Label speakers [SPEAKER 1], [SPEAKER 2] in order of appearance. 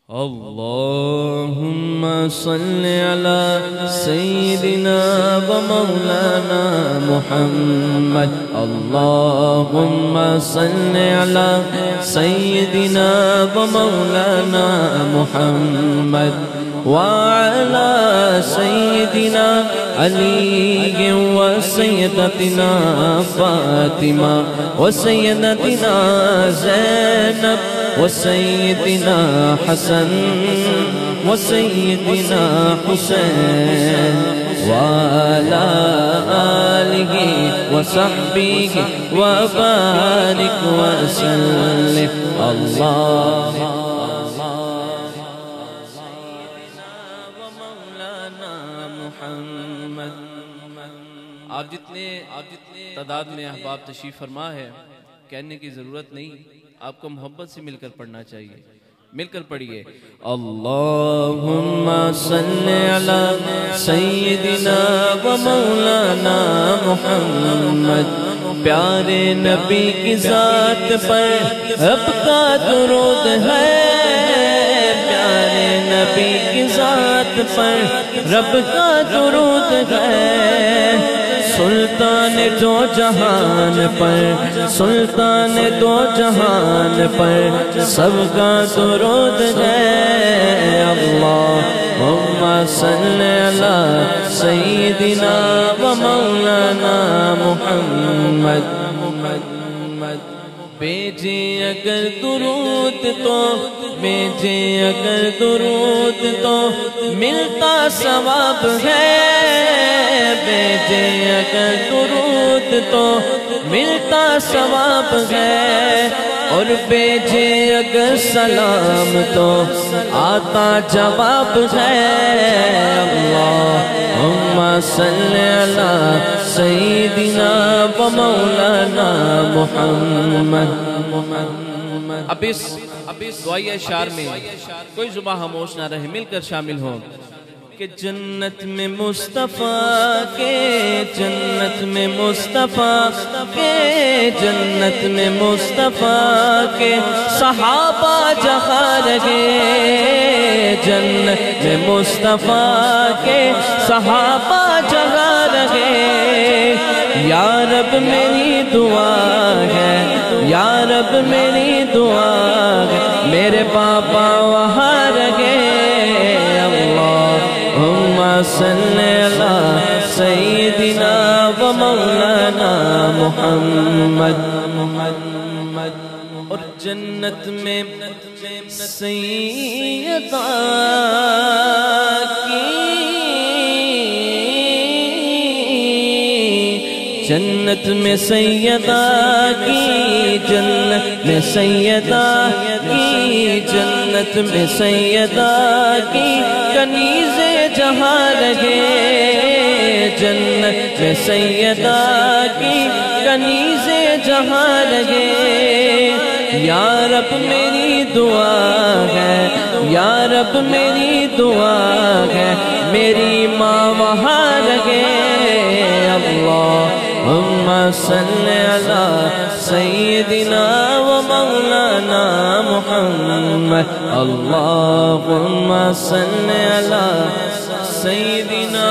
[SPEAKER 1] اللهم صل على سيدنا ومولانا محمد اللهم صل على سيدنا ومولانا محمد وعلى سيدنا علي وسيدتنا فاطمة وسيدتنا زينب وسيدنا حسن وسيدنا حسين وعلى آله وصحبه وبارك وسلم
[SPEAKER 2] آپ جتنے تعداد میں احباب تشریف فرما ہے کہنے کی ضرورت نہیں، آپ کو محبت سے مل کر پڑھنا چاہیے. مل کر پڑھیے.
[SPEAKER 1] اللہم صل علی سیدنا و مولانا محمد پیارے نبی کی ذات پر رب کا درود ہے. پیارے نبی کی ذات پر رب کا درود ہے. سلطان دو جہان پر سلطان دو جہان پر سب کا درود ہے. اللہم صل علی سیدنا و مولانا محمد بیجے اگر درود تو بیجے اگر درود تو ملتا ثواب ہے. بیجے اگر درود تو ملتا ثواب ہے. اور بیجے اگر سلام تو آتا جواب ہے. اللہم صل علی سیدنا و مولانا محمد.
[SPEAKER 2] اب اس دعائی اشعار میں کوئی زباں خاموش نہ رہے، مل کر شامل ہوں.
[SPEAKER 1] کہ جنت میں مصطفیٰ کے جنت میں مصطفیٰ کے جنت میں مصطفیٰ کے صحابہ جہاں رہے. جنت میں مصطفیٰ کے صحابہ جہاں رہے. یا رب میری دعا ہے یا رب میری دعا ہے میرے پاپا وہاں رہے. اللہم صل علی سیدنا و مولانا محمد. اور جنت میں سیدہ کی جنت میں سیدہ کی جنت میں سیدہ کی جنت میں سیدہ کی کنیز جہاں رہے. جنت میں سیدہ کی کنیز جہاں رہے. یا رب میری دعا ہے یا رب میری دعا ہے میری ماں وہاں رہے. اللہم صل علی سیدنا و مولانا محمد. اللہم صل علی سیدنا